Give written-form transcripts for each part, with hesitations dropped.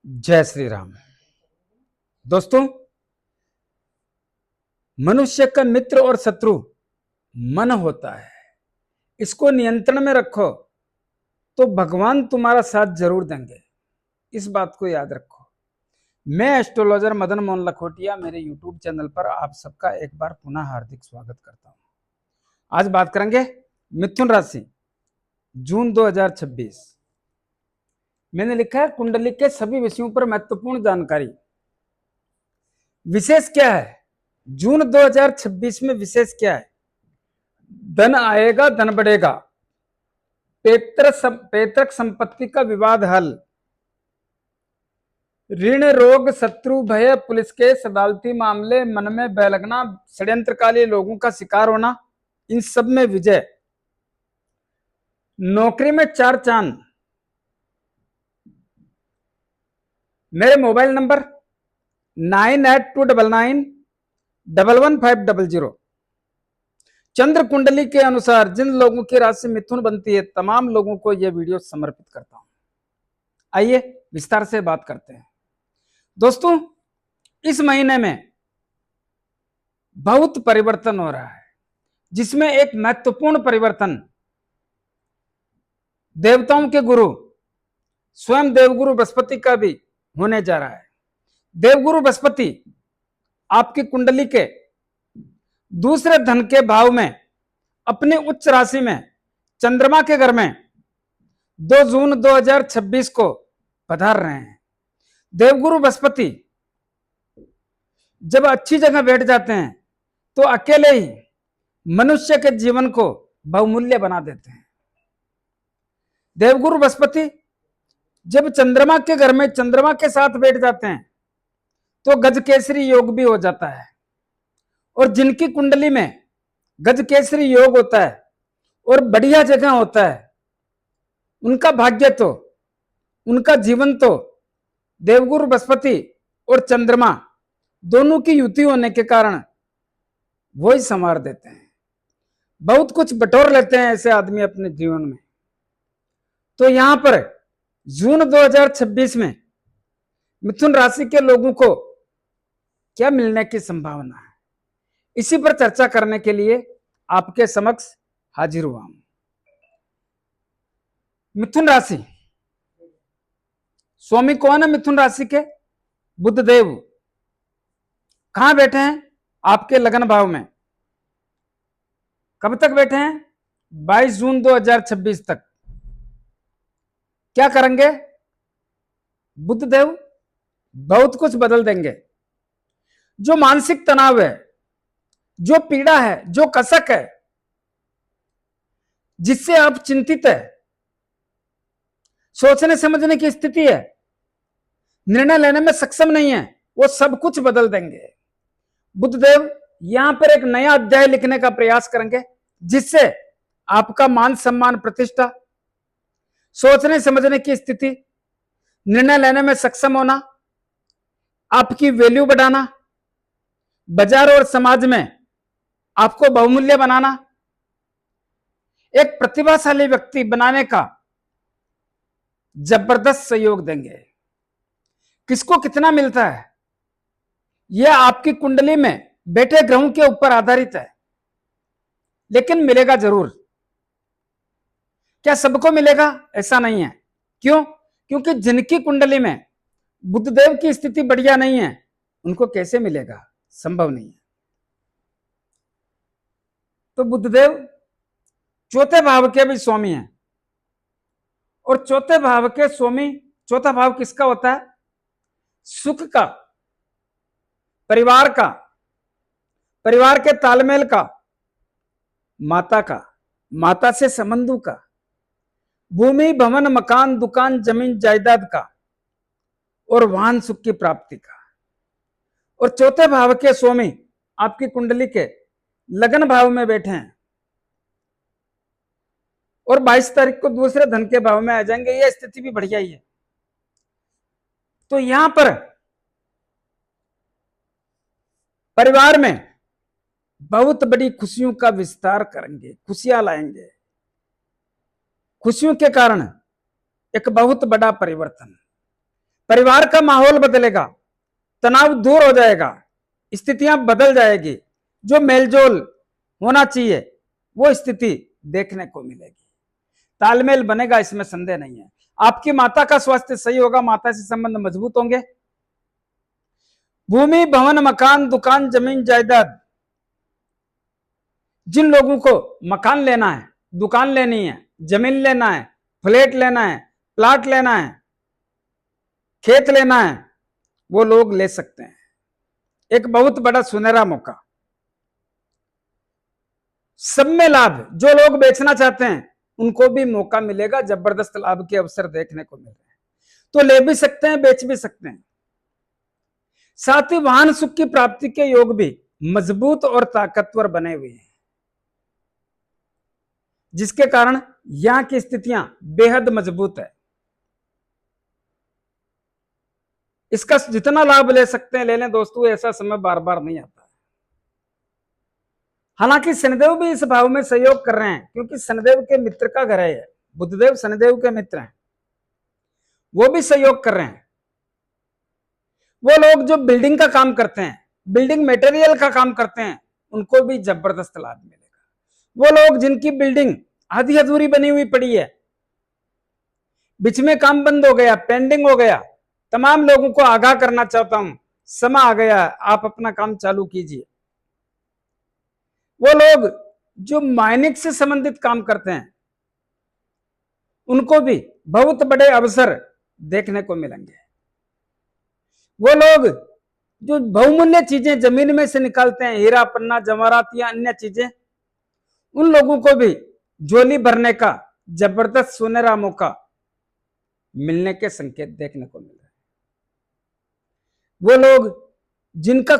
जय श्री राम। दोस्तों, मनुष्य का मित्र और शत्रु मन होता है। इसको नियंत्रण में रखो तो भगवान तुम्हारा साथ जरूर देंगे। इस बात को याद रखो। मैं एस्ट्रोलॉजर मदन मोहन लखोटिया मेरे यूट्यूब चैनल पर आप सबका एक बार पुनः हार्दिक स्वागत करता हूं। आज बात करेंगे मिथुन राशि जून 2026। मैंने लिखा है कुंडली के सभी विषयों पर महत्वपूर्ण जानकारी। विशेष क्या है जून 2026 में? विशेष क्या है? धन आएगा, धन बढ़ेगा, पैतृक संपत्ति का विवाद हल, ऋण रोग शत्रु भय पुलिस केस अदालती मामले मन में भय लगना, षड्यंत्रकाली लोगों का शिकार होना, इन सब में विजय, नौकरी में चार चांद। मेरे मोबाइल नंबर 9829911500। चंद्र कुंडली के अनुसार जिन लोगों की राशि मिथुन बनती है तमाम लोगों को यह वीडियो समर्पित करता हूं। आइए विस्तार से बात करते हैं। दोस्तों, इस महीने में बहुत परिवर्तन हो रहा है, जिसमें एक महत्वपूर्ण परिवर्तन देवताओं के गुरु स्वयं देवगुरु बृहस्पति का भी होने जा रहा है। देवगुरु बृहस्पति आपकी कुंडली के दूसरे धन के भाव में अपनी उच्च राशि में चंद्रमा के घर में 2 जून 2026 को पधार रहे हैं। देवगुरु बृहस्पति जब अच्छी जगह बैठ जाते हैं तो अकेले ही मनुष्य के जीवन को बहुमूल्य बना देते हैं। देवगुरु बृहस्पति जब चंद्रमा के घर में चंद्रमा के साथ बैठ जाते हैं तो गजकेसरी योग भी हो जाता है। और जिनकी कुंडली में गजकेसरी योग होता है और बढ़िया जगह होता है, उनका भाग्य तो, उनका जीवन तो देवगुरु बृहस्पति और चंद्रमा दोनों की युति होने के कारण वो ही संवार देते हैं। बहुत कुछ बटोर लेते हैं ऐसे आदमी अपने जीवन में। तो यहां पर जून 2026 में मिथुन राशि के लोगों को क्या मिलने की संभावना है, इसी पर चर्चा करने के लिए आपके समक्ष हाजिर हुआ हूं। मिथुन राशि, स्वामी कौन है मिथुन राशि के? बुध देव। कहां बैठे हैं? आपके लगन भाव में। कब तक बैठे हैं? 22 जून 2026 तक। क्या करेंगे बुध देव? बहुत कुछ बदल देंगे। जो मानसिक तनाव है, जो पीड़ा है, जो कसक है, जिससे आप चिंतित है, सोचने समझने की स्थिति है, निर्णय लेने में सक्षम नहीं है, वो सब कुछ बदल देंगे। बुधदेव यहां पर एक नया अध्याय लिखने का प्रयास करेंगे, जिससे आपका मान सम्मान प्रतिष्ठा, सोचने समझने की स्थिति, निर्णय लेने में सक्षम होना, आपकी वैल्यू बढ़ाना, बाजार और समाज में आपको बहुमूल्य बनाना, एक प्रतिभाशाली व्यक्ति बनाने का जबरदस्त सहयोग देंगे। किसको कितना मिलता है यह आपकी कुंडली में बैठे ग्रहों के ऊपर आधारित है, लेकिन मिलेगा जरूर। क्या सबको मिलेगा? ऐसा नहीं है। क्यों? क्योंकि जिनकी कुंडली में बुधदेव की स्थिति बढ़िया नहीं है, उनको कैसे मिलेगा? संभव नहीं है। तो बुधदेव चौथे भाव के भी स्वामी हैं, और चौथे भाव के स्वामी, चौथा भाव किसका होता है? सुख का, परिवार का, परिवार के तालमेल का, माता का, माता से संबंधों का, भूमि भवन मकान दुकान जमीन जायदाद का, और वाहन सुख की प्राप्ति का। और चौथे भाव के स्वामी आपकी कुंडली के लगन भाव में बैठे हैं और 22 तारीख को दूसरे धन के भाव में आ जाएंगे। यह स्थिति भी बढ़िया ही है। तो यहां पर परिवार में बहुत बड़ी खुशियों का विस्तार करेंगे, खुशियां लाएंगे। खुशियों के कारण एक बहुत बड़ा परिवर्तन। परिवार का माहौल बदलेगा, तनाव दूर हो जाएगा, स्थितियां बदल जाएगी, जो मेलजोल होना चाहिए वो स्थिति देखने को मिलेगी, तालमेल बनेगा, इसमें संदेह नहीं है। आपकी माता का स्वास्थ्य सही होगा, माता से संबंध मजबूत होंगे। भूमि, भवन, मकान, दुकान, जमीन, जायदाद, जिन लोगों को मकान लेना है, दुकान लेनी है, जमीन लेना है, फ्लैट लेना है, प्लाट लेना है, खेत लेना है, वो लोग ले सकते हैं। एक बहुत बड़ा सुनहरा मौका, सब में लाभ। जो लोग बेचना चाहते हैं उनको भी मौका मिलेगा, जबरदस्त लाभ के अवसर देखने को मिल रहे हैं, तो ले भी सकते हैं, बेच भी सकते हैं। साथ ही वाहन सुख की प्राप्ति के योग भी मजबूत और ताकतवर बने हुए हैं, जिसके कारण यहां की स्थितियां बेहद मजबूत है। इसका जितना लाभ ले सकते हैं ले लें दोस्तों, ऐसा समय बार बार नहीं आता। हालांकि शनिदेव भी इस भाव में सहयोग कर रहे हैं, क्योंकि शनिदेव के मित्र का घर है, बुधदेव शनिदेव के मित्र हैं, वो भी सहयोग कर रहे हैं। वो लोग जो बिल्डिंग का काम करते हैं, बिल्डिंग मटेरियल का काम करते हैं, उनको भी जबरदस्त लाभ मिलेगा। वो लोग जिनकी बिल्डिंग आधी अधूरी बनी हुई पड़ी है, बीच में काम बंद हो गया, पेंडिंग हो गया, तमाम लोगों को आगाह करना चाहता हूं, समय आ गया, आप अपना काम चालू कीजिए। वो लोग जो माइनिंग से संबंधित काम करते हैं, उनको भी बहुत बड़े अवसर देखने को मिलेंगे। वो लोग जो बहुमूल्य चीजें जमीन में से निकालते हैं, हीरा, पन्ना, जवाहरात या अन्य चीजें, उन लोगों को भी झोली भरने का जबरदस्त सुनहरा मौका मिलने के संकेत देखने को मिल रहे हैं। वो लोग जिनका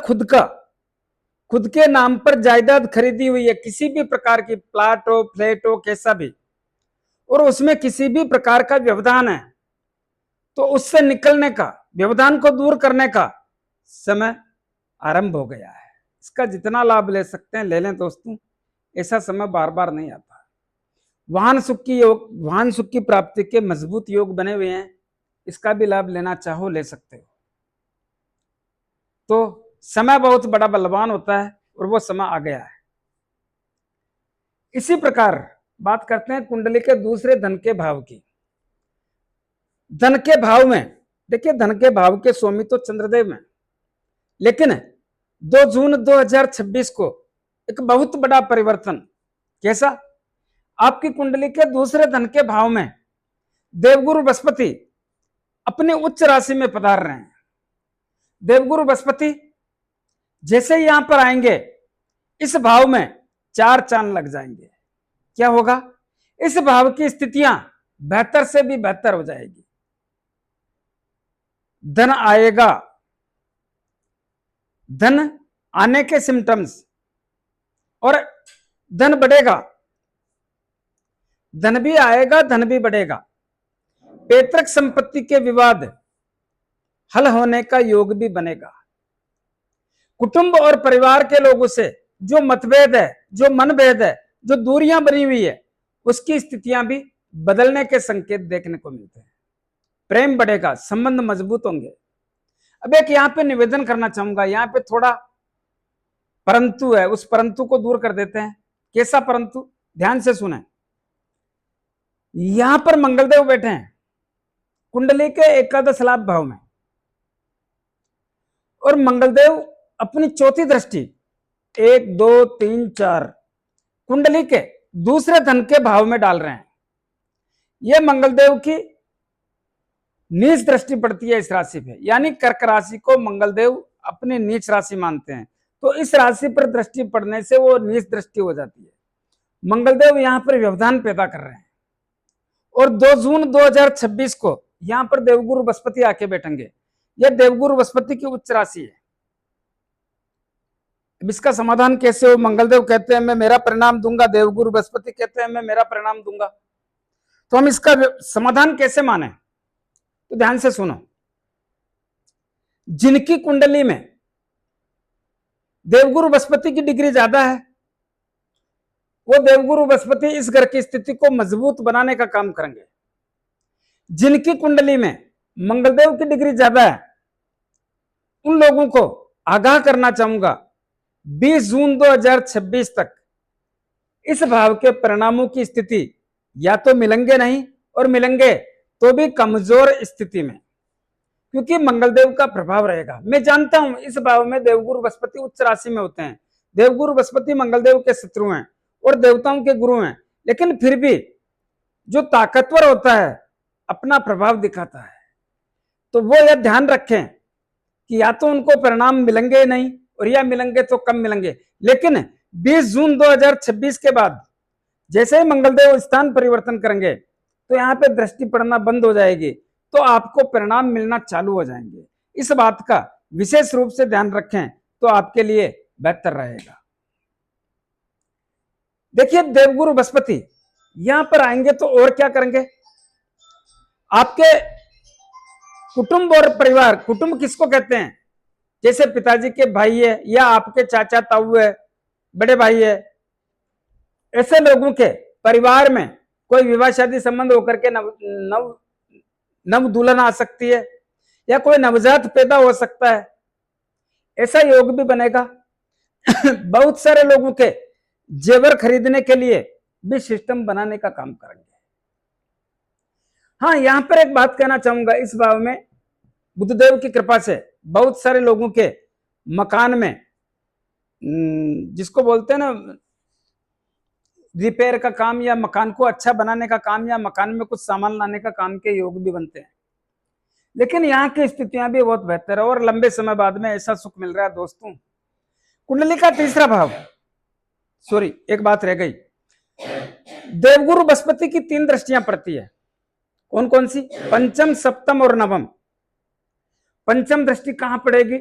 खुद के नाम पर जायदाद खरीदी हुई है, किसी भी प्रकार की प्लाट हो, फ्लैट हो, कैसा भी, और उसमें किसी भी प्रकार का व्यवधान है, तो उससे निकलने का, व्यवधान को दूर करने का समय आरंभ हो गया है। इसका जितना लाभ ले सकते हैं ले लें दोस्तों, ऐसा समय बार बार नहीं आता। वाहन सुख की प्राप्ति के मजबूत योग बने हुए हैं, इसका भी लाभ लेना चाहो ले सकते हो। तो समय बहुत बड़ा बलवान होता है और वो समय आ गया है। इसी प्रकार बात करते हैं कुंडली के दूसरे धन के भाव की। धन के भाव में देखिए, धन के भाव के स्वामी तो चंद्रदेव में, लेकिन 2 जून 2026 को एक बहुत बड़ा परिवर्तन। कैसा? आपकी कुंडली के दूसरे धन के भाव में देवगुरु बृहस्पति अपने उच्च राशि में पधार रहे हैं। देवगुरु बृहस्पति जैसे ही यहां पर आएंगे, इस भाव में 4 चांद लग जाएंगे। क्या होगा? इस भाव की स्थितियां बेहतर से भी बेहतर हो जाएगी। धन आएगा, धन आने के सिम्टम्स, और धन बढ़ेगा, धन भी आएगा, धन भी बढ़ेगा। पैतृक संपत्ति के विवाद हल होने का योग भी बनेगा। कुटुंब और परिवार के लोगों से जो मतभेद है, जो मनभेद है, जो दूरियां बनी हुई है, उसकी स्थितियां भी बदलने के संकेत देखने को मिलते हैं। प्रेम बढ़ेगा, संबंध मजबूत होंगे। अब एक यहां पे निवेदन करना चाहूंगा, यहां पे थोड़ा परंतु है, उस परंतु को दूर कर देते हैं। कैसा परंतु? ध्यान से सुने। यहां पर मंगलदेव बैठे हैं कुंडली के एकादश लाभ भाव में, और मंगलदेव अपनी चौथी दृष्टि 1 2 3 4 कुंडली के दूसरे धन के भाव में डाल रहे हैं। यह मंगलदेव की नीच दृष्टि पड़ती है इस राशि पे, यानी कर्क राशि को मंगलदेव अपनी नीच राशि मानते हैं, तो इस राशि पर दृष्टि पड़ने से वो नीच दृष्टि हो जाती है। मंगलदेव यहां पर व्यवधान पैदा कर रहे हैं, और 2 जून 2026 को यहां पर देवगुरु बृहस्पति आके बैठेंगे। यह देवगुरु बृहस्पति की उच्च राशि है। अब इसका समाधान कैसे हो? मंगलदेव कहते हैं मैं मेरा परिणाम दूंगा, देवगुरु बृहस्पति कहते हैं मैं मेरा परिणाम दूंगा, तो हम इसका समाधान कैसे माने? तो ध्यान से सुनो। जिनकी कुंडली में देवगुरु बृहस्पति की डिग्री ज्यादा है, वो देवगुरु बृहस्पति इस घर की स्थिति को मजबूत बनाने का काम करेंगे। जिनकी कुंडली में मंगलदेव की डिग्री ज्यादा है, उन लोगों को आगाह करना चाहूंगा 20 जून 2026 तक इस भाव के परिणामों की स्थिति या तो मिलेंगे नहीं, और मिलेंगे तो भी कमजोर स्थिति में, क्योंकि मंगलदेव का प्रभाव रहेगा। मैं जानता हूं इस भाव में देवगुरु बृहस्पति उच्च राशि में होते हैं, देवगुरु बृहस्पति मंगलदेव के शत्रु हैं और देवताओं के गुरु हैं, लेकिन फिर भी जो ताकतवर होता है अपना प्रभाव दिखाता है। तो वो यह ध्यान रखें कि या तो उनको परिणाम मिलेंगे नहीं, और या मिलेंगे तो कम मिलेंगे। लेकिन 20 जून 2026 के बाद जैसे ही मंगलदेव स्थान परिवर्तन करेंगे तो यहाँ पे दृष्टि पड़ना बंद हो जाएगी, तो आपको परिणाम मिलना चालू हो जाएंगे। इस बात का विशेष रूप से ध्यान रखें तो आपके लिए बेहतर रहेगा। देखिए देवगुरु बृहस्पति यहां पर आएंगे तो और क्या करेंगे, आपके कुटुंब और परिवार, कुटुंब किसको कहते हैं, जैसे पिताजी के भाई है या आपके चाचा ताऊ है, बड़े भाई है, ऐसे लोगों के परिवार में कोई विवाह शादी संबंध होकर के नव दुल्हन आ सकती है, या कोई नवजात पैदा हो सकता है, ऐसा योग भी बनेगा। बहुत सारे लोगों के जेवर खरीदने के लिए भी सिस्टम बनाने का काम करेंगे। हाँ, यहां पर एक बात कहना चाहूंगा, इस भाव में बुद्धदेव की कृपा से बहुत सारे लोगों के मकान में, जिसको बोलते हैं ना रिपेयर का काम, या मकान को अच्छा बनाने का काम, या मकान में कुछ सामान लाने का काम के योग भी बनते हैं। लेकिन यहाँ की स्थितियां भी बहुत बेहतर है और लंबे समय बाद में ऐसा सुख मिल रहा है। दोस्तों कुंडली का तीसरा भाव, सॉरी एक बात रह गई, देवगुरु बृहस्पति की 3 दृष्टियां पड़ती है। कौन कौन सी, पंचम, सप्तम और नवम। पंचम दृष्टि कहां पड़ेगी,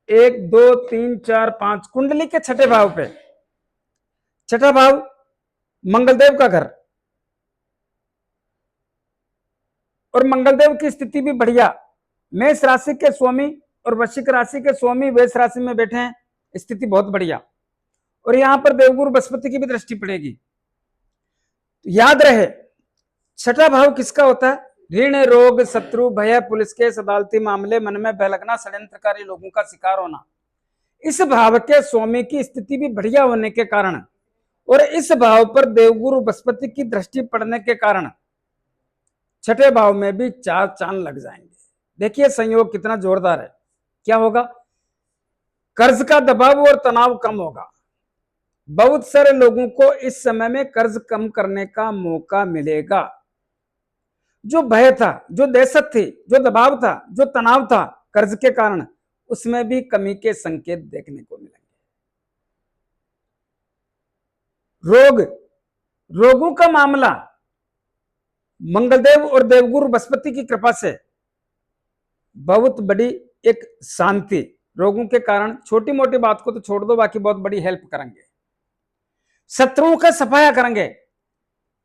1 2 3 4 5 कुंडली के छठे भाव पे। छठा भाव मंगलदेव का घर, और मंगलदेव की स्थिति भी बढ़िया। मेष राशि के स्वामी और वृश्चिक राशि के स्वामी मेष राशि में बैठे हैं, स्थिति बहुत बढ़िया। और यहां पर देवगुरु बृहस्पति की भी दृष्टि पड़ेगी। याद रहे छठा भाव किसका होता है, ऋण, रोग, शत्रु, भय, पुलिस केस, अदालती मामले, मन में बह लगना, षड्यंत्रकारी लोगों का शिकार होना। इस भाव के स्वामी की स्थिति भी बढ़िया होने के कारण और इस भाव पर देवगुरु बृहस्पति की दृष्टि पड़ने के कारण छठे भाव में भी 4 चांद लग जाएंगे। देखिए संयोग कितना जोरदार है। क्या होगा, कर्ज का दबाव और तनाव कम होगा। बहुत सारे लोगों को इस समय में कर्ज कम करने का मौका मिलेगा। जो भय था, जो दहशत थी, जो दबाव था, जो तनाव था कर्ज के कारण, उसमें भी कमी के संकेत देखने को मिलेंगे। रोगों का मामला मंगलदेव और देवगुरु बृहस्पति की कृपा से बहुत बड़ी एक शांति, रोगों के कारण छोटी मोटी बात को तो छोड़ दो, बाकी बहुत बड़ी हेल्प करेंगे। शत्रुओं का सफाया करेंगे,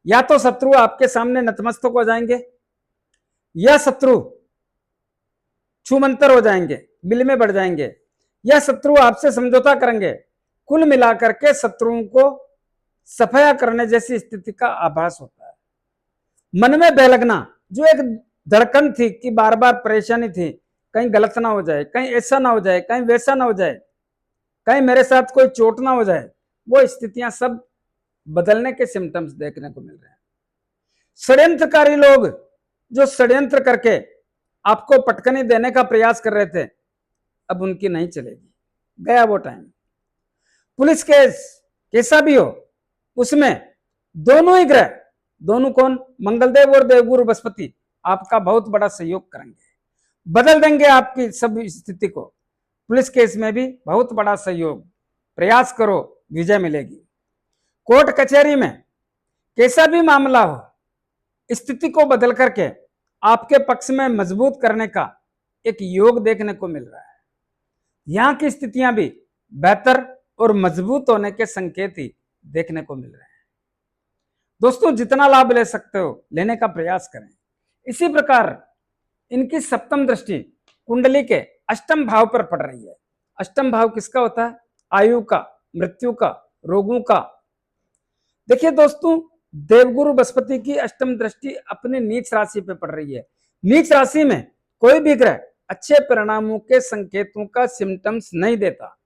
या तो शत्रु आपके सामने नतमस्तक हो जाएंगे या शत्रु छूमंतर हो जाएंगे, बिल में बढ़ जाएंगे, या शत्रु आपसे समझौता करेंगे। कुल मिलाकर के शत्रुओं को सफाया करने जैसी स्थिति का आभास होता है। मन में बह लगना, जो एक धड़कन थी कि बार बार परेशानी थी, कहीं गलत ना हो जाए, कहीं ऐसा ना हो जाए, कहीं वैसा ना हो जाए, कहीं मेरे साथ कोई चोट ना हो जाए, वो स्थितियां सब बदलने के सिम्टम्स देखने को मिल रहे हैं। षड्यंत्रकारी लोग जो षड्यंत्र करके आपको पटकनी देने का प्रयास कर रहे थे, अब उनकी नहीं चलेगी, गया वो टाइम। पुलिस केस कैसा भी हो, उसमें दोनों ही ग्रह, दोनों कौन, मंगलदेव और देवगुरु बृहस्पति आपका बहुत बड़ा सहयोग करेंगे, बदल देंगे आपकी सब स्थिति को। पुलिस केस में भी बहुत बड़ा सहयोग, प्रयास करो, विजय मिलेगी। कोर्ट कचहरी में कैसा भी मामला हो, स्थिति को बदल करके आपके पक्ष में मजबूत करने का एक योग देखने को मिल रहा है। यहां की स्थितियां भी बेहतर और मजबूत होने के संकेत ही देखने को मिल रहे हैं। दोस्तों जितना लाभ ले सकते हो लेने का प्रयास करें। इसी प्रकार इनकी सप्तम दृष्टि कुंडली के अष्टम भाव पर पड़ रही है। अष्टम भाव किसका होता है, आयु का, मृत्यु का, रोगों का। देखिए दोस्तों देवगुरु बृहस्पति की अष्टम दृष्टि अपनी नीच राशि पे पड़ रही है। नीच राशि में कोई भी ग्रह अच्छे परिणामों के संकेतों का सिम्टम्स नहीं देता।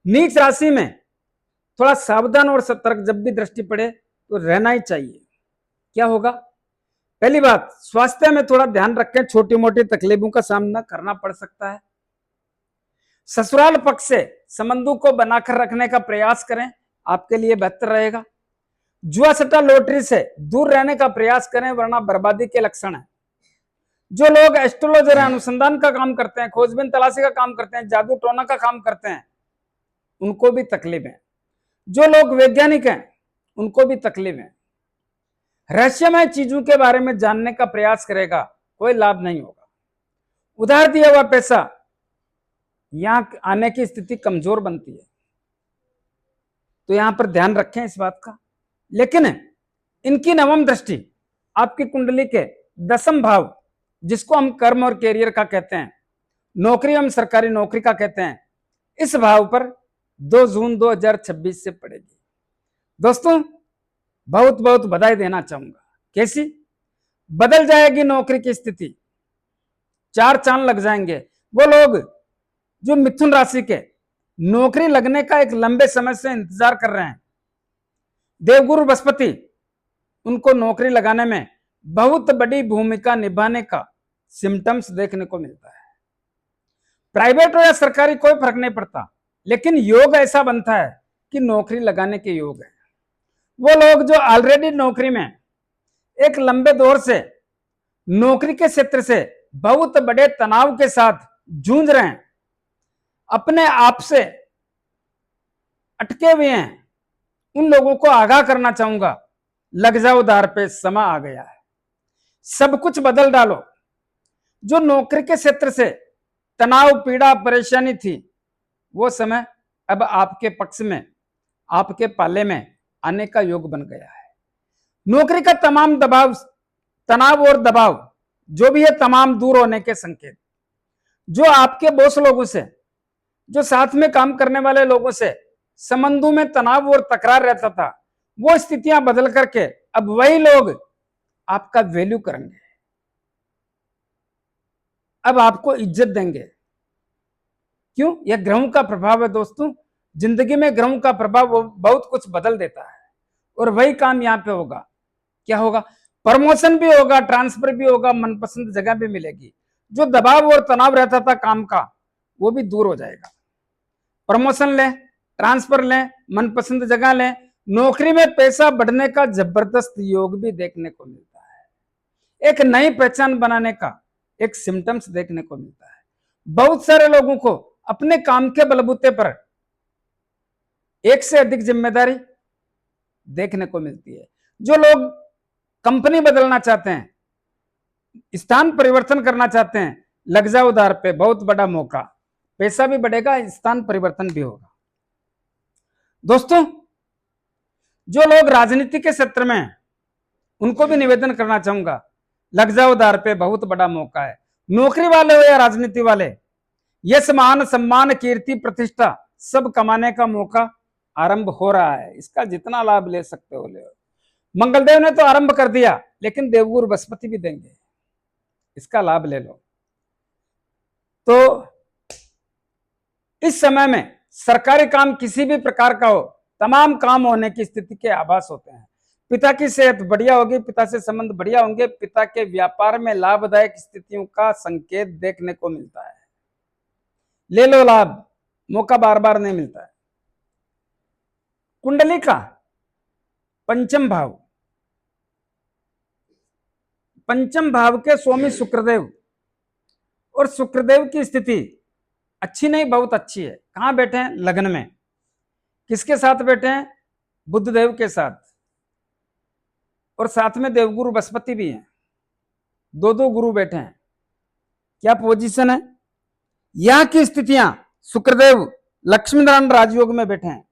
नीच राशि में थोड़ा सावधान और सतर्क जब भी दृष्टि पड़े तो रहना ही चाहिए। क्या होगा? पहली बात, स्वास्थ्य में थोड़ा ध्यान रखें, छोटी मोटी तकलीफों का सामना करना पड़ सकता है। ससुराल पक्ष से संबंधों को बनाकर रखने का प्रयास करें, आपके लिए बेहतर रहेगा। जुआ सट्टा लॉटरी से दूर रहने का प्रयास करें, वरना बर्बादी के लक्षण है। जो लोग एस्ट्रोलॉजर अनुसंधान का काम करते हैं, खोजबीन तलाशी का काम करते हैं, जादू टोना का काम करते हैं, उनको भी तकलीफ है। जो लोग वैज्ञानिक हैं उनको भी तकलीफ है। रहस्यमय चीजों के बारे में जानने का प्रयास करेगा, कोई लाभ नहीं होगा। उधार दिया हुआ पैसा यहां आने की स्थिति कमजोर बनती है, तो यहां पर ध्यान रखें इस बात का। लेकिन इनकी नवम दृष्टि आपकी कुंडली के 10वें भाव, जिसको हम कर्म और कैरियर का कहते हैं, नौकरी हम सरकारी नौकरी का कहते हैं, इस भाव पर 2 जून 2026 से पड़ेगी। दोस्तों, बहुत बहुत बधाई देना चाहूंगा। कैसी? बदल जाएगी नौकरी की स्थिति, 4 चांद लग जाएंगे। वो लोग जो मिथुन राशि के नौकरी लगने का एक लंबे समय से इंतजार कर रहे हैं, देवगुरु बृहस्पति उनको नौकरी लगाने में बहुत बड़ी भूमिका निभाने का सिम्टम्स देखने को मिलता है। प्राइवेट हो या सरकारी कोई फर्क नहीं पड़ता, लेकिन योग ऐसा बनता है कि नौकरी लगाने के योग है। वो लोग जो ऑलरेडी नौकरी में एक लंबे दौर से नौकरी के क्षेत्र से बहुत बड़े तनाव के साथ जूझ रहे हैं, अपने आप से अटके हुए हैं, उन लोगों को आगाह करना चाहूंगा, लग जाओ दार पे, समय आ गया है। सब कुछ बदल डालो। जो नौकरी के क्षेत्र से तनाव, पीड़ा, परेशानी थी, वो समय अब आपके पक्ष में, आपके पाले में आने का योग बन गया है। नौकरी का तमाम दबाव, तनाव और दबाव जो भी है, तमाम दूर होने के संकेत। जो आपके बॉस लोगों से, जो साथ में काम करने वाले लोगों से संबंधों में तनाव और तकरार रहता था, वो स्थितियां बदल करके अब वही लोग आपका वैल्यू करेंगे, अब आपको इज्जत देंगे। क्यों? यह ग्रहों का प्रभाव है दोस्तों। जिंदगी में ग्रहों का प्रभाव बहुत कुछ बदल देता है, और वही काम यहां पे होगा। क्या होगा? प्रमोशन भी होगा, ट्रांसफर भी होगा, मनपसंद जगह भी मिलेगी। जो दबाव और तनाव रहता था काम का, वो भी दूर हो जाएगा। प्रमोशन लें, ट्रांसफर लें, मनपसंद जगह लें, नौकरी में पैसा बढ़ने का जबरदस्त योग भी देखने को मिलता है। एक नई पहचान बनाने का एक सिम्टम्स देखने को मिलता है। बहुत सारे लोगों को अपने काम के बलबूते पर एक से अधिक जिम्मेदारी देखने को मिलती है। जो लोग कंपनी बदलना चाहते हैं, स्थान परिवर्तन करना चाहते हैं, लग जाओ दार पे, बहुत बड़ा मौका, पैसा भी बढ़ेगा, स्थान परिवर्तन भी होगा। दोस्तों, जो लोग राजनीति के क्षेत्र में हैं, उनको भी निवेदन करना चाहूंगा, लग जाओ दार पे, बहुत बड़ा मौका है। नौकरी वाले हो या राजनीति वाले, यश, मान, सम्मान, कीर्ति, प्रतिष्ठा सब कमाने का मौका आरंभ हो रहा है। इसका जितना लाभ ले सकते हो ले। मंगलदेव ने तो आरंभ कर दिया, लेकिन देवगुरु बृहस्पति भी देंगे, इसका लाभ ले लो। तो इस समय में सरकारी काम किसी भी प्रकार का हो, तमाम काम होने की स्थिति के आभास होते हैं। पिता की सेहत बढ़िया होगी, पिता से संबंध बढ़िया होंगे, पिता के व्यापार में लाभदायक स्थितियों का संकेत देखने को मिलता है। ले लो लाभ, मौका बार बार नहीं मिलता है। कुंडली का पंचम भाव, पंचम भाव के स्वामी शुक्रदेव, और शुक्रदेव की स्थिति अच्छी नहीं, बहुत अच्छी है। कहां बैठे हैं? लग्न में। किसके साथ बैठे हैं? बुधदेव के साथ, और साथ में देवगुरु बृहस्पति भी हैं। दो गुरु बैठे हैं। क्या पोजीशन है? यहां की स्थितियां, शुक्रदेव लक्ष्मी नारायण राजयोग में बैठे हैं,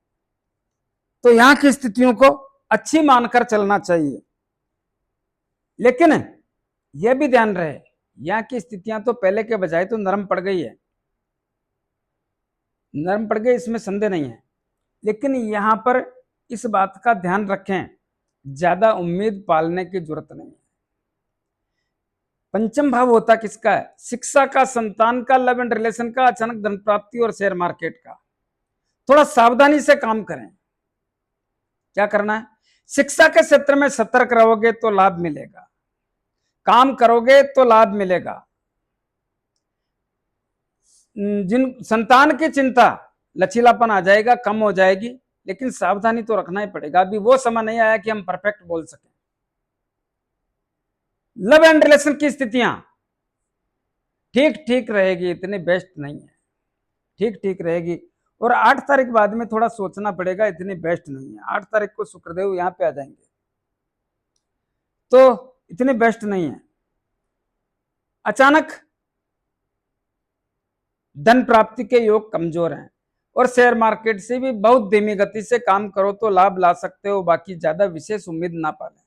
तो यहां की स्थितियों को अच्छी मानकर चलना चाहिए। लेकिन यह भी ध्यान रहे, यहां की स्थितियां तो पहले के बजाय तो नरम पड़ गई है, नरम पड़ गई, इसमें संदेह नहीं है। लेकिन यहां पर इस बात का ध्यान रखें, ज्यादा उम्मीद पालने की जरूरत नहीं है। पंचम भाव होता किसका है? शिक्षा का, संतान का, लव एंड रिलेशन का, अचानक धन प्राप्ति और शेयर मार्केट का। थोड़ा सावधानी से काम करें। क्या करना है? शिक्षा के क्षेत्र में सतर्क रहोगे तो लाभ मिलेगा, काम करोगे तो लाभ मिलेगा। जिन संतान की चिंता, लचीलापन आ जाएगा, कम हो जाएगी, लेकिन सावधानी तो रखना ही पड़ेगा। अभी वो समय नहीं आया कि हम परफेक्ट बोल सकें। लव एंड रिलेशन की स्थितियां ठीक ठीक रहेगी, इतनी बेस्ट नहीं है, ठीक ठीक रहेगी। और 8 तारीख बाद में थोड़ा सोचना पड़ेगा, इतनी बेस्ट नहीं है। 8 तारीख को शुक्रदेव यहां पे आ जाएंगे तो इतनी बेस्ट नहीं है। अचानक धन प्राप्ति के योग कमजोर हैं, और शेयर मार्केट से भी बहुत धीमी गति से काम करो तो लाभ ला सकते हो, बाकी ज्यादा विशेष उम्मीद ना पालें।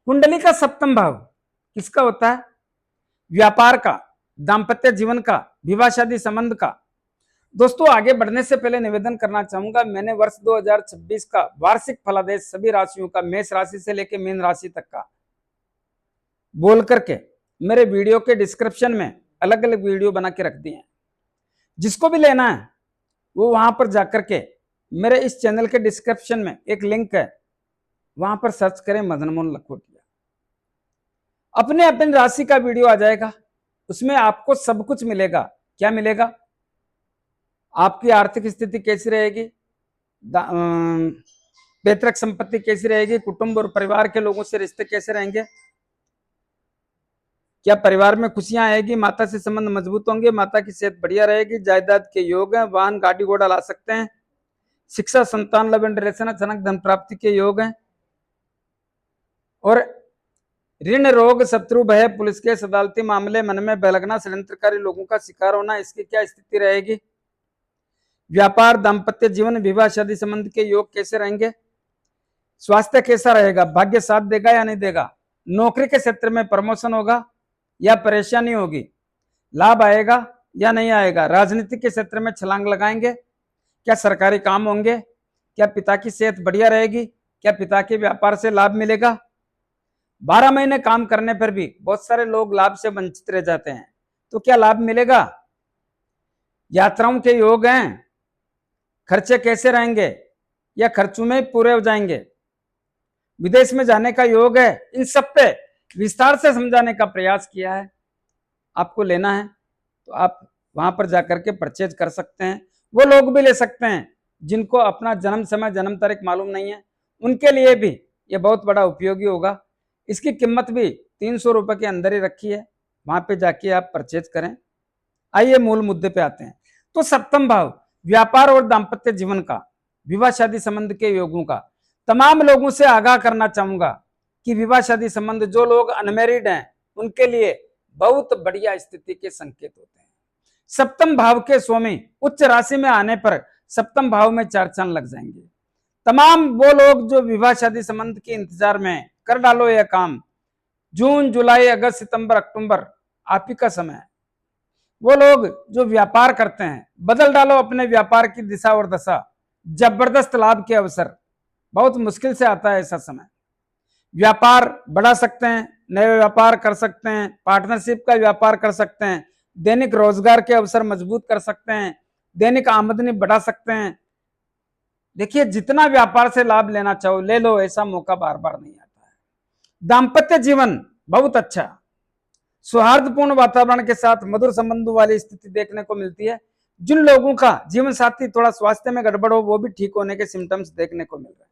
कुंडली का सप्तम भाव किसका होता है? व्यापार का, दाम्पत्य जीवन का, विवाह शादी संबंध का। दोस्तों, आगे बढ़ने से पहले निवेदन करना चाहूंगा, मैंने वर्ष 2026 का वार्षिक फलादेश सभी राशियों का, मेष राशि से लेकर मीन राशि तक का बोल करके मेरे वीडियो के डिस्क्रिप्शन में अलग अलग वीडियो बना के रख दिए हैं। जिसको भी लेना है वो वहां पर जाकर के मेरे इस चैनल के डिस्क्रिप्शन में एक लिंक है, वहां पर सर्च करें मदन मोहन लखोटिया। अपने अपनी राशि का वीडियो आ जाएगा, उसमें आपको सब कुछ मिलेगा। क्या मिलेगा? आपकी आर्थिक स्थिति कैसी रहेगी, पैतृक संपत्ति कैसी रहेगी, कुटुंब और परिवार के लोगों से रिश्ते कैसे रहेंगे, क्या परिवार में खुशियां आएगी, माता से संबंध मजबूत होंगे, माता की सेहत बढ़िया रहेगी, जायदाद के योग हैं, वाहन गाड़ी घोड़ा ला सकते हैं, शिक्षा, संतान, लव एंड रिलेशन, अचानक धन प्राप्ति के योग हैं, और ऋण, रोग, शत्रु, भय, पुलिस केस, अदालती मामले, मन में भय लगना, षड्यंत्रकारी लोगों का शिकार होना, इसकी क्या स्थिति रहेगी। व्यापार, दाम्पत्य जीवन, विवाह शादी संबंध के योग कैसे रहेंगे। स्वास्थ्य कैसा रहेगा, भाग्य साथ देगा या नहीं देगा। नौकरी के क्षेत्र में प्रमोशन होगा या परेशानी होगी, लाभ आएगा या नहीं आएगा। राजनीति के क्षेत्र में छलांग लगाएंगे, क्या सरकारी काम होंगे, क्या पिता की सेहत बढ़िया रहेगी, क्या पिता के व्यापार से लाभ मिलेगा। 12 महीने काम करने पर भी बहुत सारे लोग लाभ से वंचित रह जाते हैं, तो क्या लाभ मिलेगा। यात्राओं के योग हैं, खर्चे कैसे रहेंगे या खर्चों में पूरे हो जाएंगे। विदेश में जाने का योग है। इन सब पे विस्तार से समझाने का प्रयास किया है। आपको लेना है तो आप वहां पर जाकर के परचेज कर सकते हैं। वो लोग भी ले सकते हैं जिनको अपना जन्म समय, जन्म तारीख मालूम नहीं है, उनके लिए भी ये बहुत बड़ा उपयोगी होगा। इसकी कीमत भी 300 रुपए के अंदर ही रखी है, वहां पे जाके आप परचेज करें। आइए मूल मुद्दे पे आते हैं। तो सप्तम भाव व्यापार और दाम्पत्य जीवन का, विवाह शादी संबंध के योगों का तमाम लोगों से आगाह करना चाहूंगा कि विवाह शादी संबंध जो लोग अनमैरिड हैं उनके लिए बहुत बढ़िया स्थिति के संकेत होते हैं। सप्तम भाव के स्वामी उच्च राशि में आने पर सप्तम भाव में 4 चांद लग जाएंगे। तमाम वो लोग जो विवाह शादी संबंध के इंतजार में, कर डालो यह काम। जून, जुलाई, अगस्त, सितंबर, अक्टूबर आप ही का समय है। वो लोग जो व्यापार करते हैं, बदल डालो अपने व्यापार की दिशा और दशा। जबरदस्त लाभ के अवसर, बहुत मुश्किल से आता है ऐसा समय। व्यापार बढ़ा सकते हैं, नए व्यापार कर सकते हैं, पार्टनरशिप का व्यापार कर सकते हैं, दैनिक रोजगार के अवसर मजबूत कर सकते हैं, दैनिक आमदनी बढ़ा सकते हैं। देखिए, जितना व्यापार से लाभ लेना चाहो ले लो, ऐसा मौका बार बार नहीं आता है। दाम्पत्य जीवन बहुत अच्छा, सौहार्दपूर्ण वातावरण के साथ मधुर संबंधों वाली स्थिति देखने को मिलती है। जिन लोगों का जीवन साथी थोड़ा स्वास्थ्य में गड़बड़ हो, वो भी ठीक होने के सिम्टम्स देखने को मिल रहे हैं।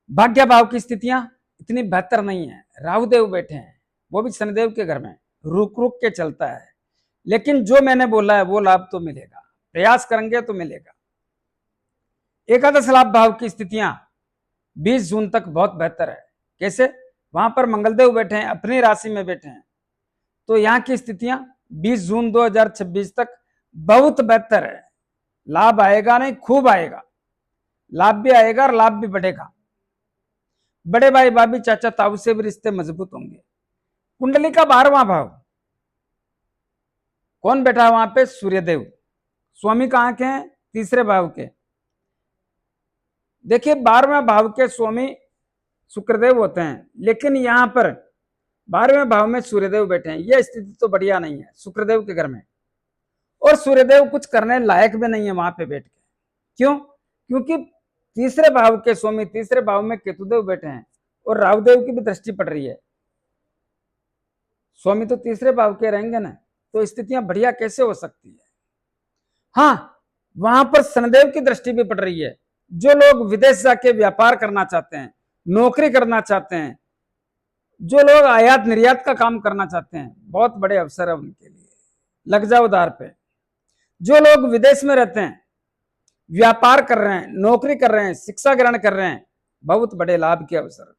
भाग्य भाव की स्थितियां इतनी बेहतर नहीं है। राहुदेव बैठे हैं, वो भी शनिदेव के घर में, रुक रुक के चलता है, लेकिन जो मैंने बोला है वो लाभ तो मिलेगा, प्रयास करेंगे तो मिलेगा। एकादश लाभ भाव की स्थितियां 20 जून तक बहुत बेहतर है। कैसे? वहां पर मंगलदेव बैठे हैं, अपनी राशि में बैठे हैं, तो यहाँ की स्थितियां 20 जून 2026 तक बहुत बेहतर है। लाभ आएगा नहीं, खूब आएगा, लाभ भी आएगा और लाभ भी बढ़ेगा। बड़े भाई, भाभी, चाचा, ताऊ से भी रिश्ते मजबूत होंगे। कुंडली का 12वां भाव, कौन बैठा है वहां पे? सूर्यदेव। स्वामी कहां के हैं? तीसरे भाव के। देखिए, 12वें भाव के स्वामी शुक्रदेव होते हैं, लेकिन यहाँ पर 12वें भाव में सूर्यदेव बैठे हैं। यह स्थिति तो बढ़िया नहीं है शुक्रदेव के घर में, और सूर्यदेव कुछ करने लायक भी नहीं है वहां पे बैठ के। क्यों? क्योंकि तीसरे भाव के स्वामी तीसरे भाव में केतुदेव बैठे हैं और राहुदेव की भी दृष्टि पड़ रही है। स्वामी तो तीसरे भाव के रहेंगे ना, तो स्थितियां बढ़िया कैसे हो सकती है। हाँ, वहां पर शनिदेव की दृष्टि भी पड़ रही है। जो लोग विदेश जाके व्यापार करना चाहते हैं, नौकरी करना चाहते हैं, जो लोग आयात निर्यात का काम करना चाहते हैं, बहुत बड़े अवसर है उनके लिए। लग जाओ उधार पे। जो लोग विदेश में रहते हैं, व्यापार कर रहे हैं, नौकरी कर रहे हैं, शिक्षा ग्रहण कर रहे हैं, बहुत बड़े लाभ के अवसर।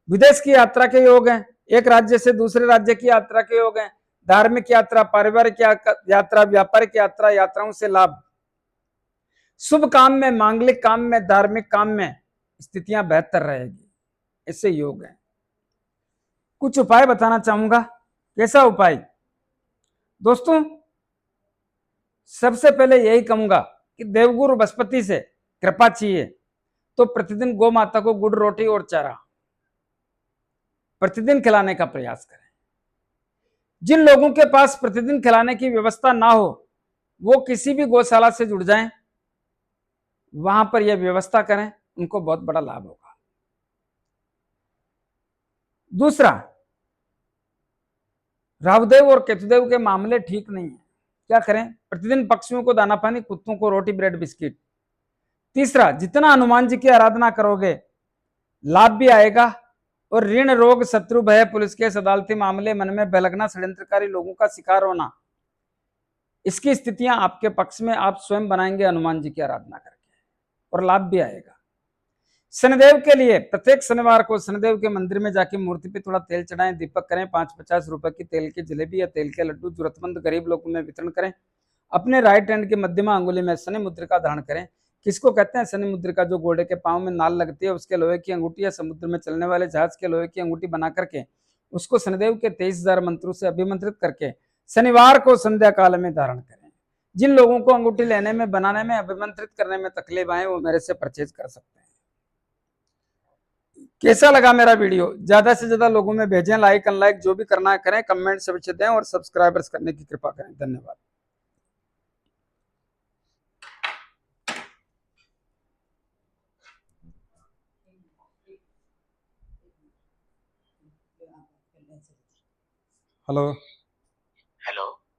विदेश की यात्रा के योग हैं, एक राज्य से दूसरे राज्य की यात्रा के योग हैं, धार्मिक यात्रा, पारिवारिक यात्रा, व्यापारिक यात्रा, यात्राओं से लाभ, शुभ काम में, मांगलिक काम में, धार्मिक काम में स्थितियां बेहतर रहेगी, ऐसे योग है। कुछ उपाय बताना चाहूंगा। कैसा उपाय? दोस्तों, सबसे पहले यही कहूंगा कि देवगुरु बृहस्पति से कृपा चाहिए तो प्रतिदिन गौ माता को गुड़ रोटी और चारा प्रतिदिन खिलाने का प्रयास करें। जिन लोगों के पास प्रतिदिन खिलाने की व्यवस्था ना हो, वो किसी भी गौशाला से जुड़ जाएं, वहां पर यह व्यवस्था करें, उनको बहुत बड़ा लाभ होगा। दूसरा, राहुदेव और केतुदेव के मामले ठीक नहीं है। क्या करें? प्रतिदिन पक्षियों को दाना पानी, कुत्तों को रोटी ब्रेड बिस्किट। तीसरा, जितना हनुमान जी की आराधना करोगे लाभ भी आएगा, और ऋण रोग शत्रु भय पुलिस केस अदालती मामले मन में बहलगना षड्यंत्रकारी लोगों का शिकार होना, इसकी स्थितियां आपके पक्ष में आप स्वयं बनाएंगे हनुमान जी की आराधना करके, और लाभ भी आएगा। शनिदेव के लिए प्रत्येक शनिवार को शनिदेव के मंदिर में जाके मूर्ति पे थोड़ा तेल चढ़ाएं, दीपक करें, 5-50 रुपए की तेल की जलेबी या तेल के लड्डू जरूरतमंद गरीब लोगों में वितरण करें। अपने राइट हैंड की मध्यमा अंगुली में शनि मुद्रिका धारण करें। किसको कहते हैं शनि मुद्रिका? जो घोड़े के पांव में नाल लगती है, उसके लोहे की अंगूठी, या समुद्र में चलने वाले जहाज के लोहे की अंगूठी बना करके उसको शनिदेव के 23,000 मंत्रों से अभिमंत्रित करके शनिवार को संध्या काल में धारण करें। जिन लोगों को अंगूठी लेने में, बनाने में, अभिमंत्रित करने में तकलीफ आए, वो मेरे से परचेज कर सकते हैं। कैसा लगा मेरा वीडियो? ज्यादा से ज्यादा लोगों में भेजें, लाइक अनलाइक जो भी करना है करें, कमेंट से दें और सब्सक्राइबर्स करने की कृपा करें। धन्यवाद। हेलो।